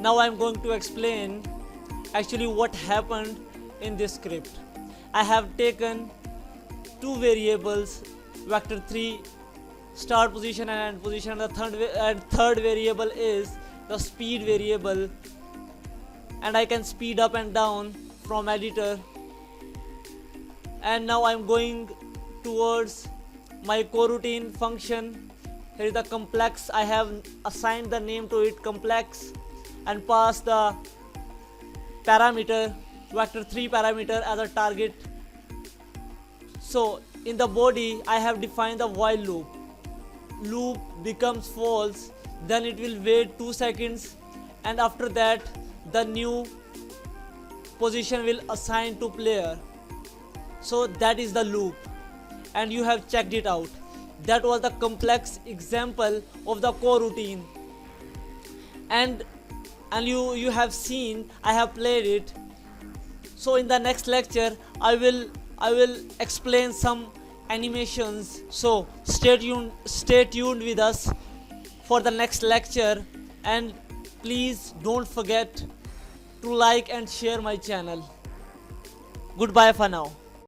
Now I'm going to explain actually what happened in this script. I have taken two variables, vector3 start position and end position, and third variable is the speed variable, and I can speed up and down from editor. And now I'm going towards my coroutine function. Here is the complex. I have assigned the name to it, complex, and pass the parameter, vector3 parameter as a target. So in the body I have defined the while loop. Loop becomes false, then it will wait 2 seconds, and after that the new position will assign to player. So that is the loop, and you have checked it out. That was the complex example of the coroutine, and you have seen I have played it. So in the next lecture I will explain some animations. So stay tuned with us for the next lecture, and please don't forget to like and share my channel. Goodbye for now.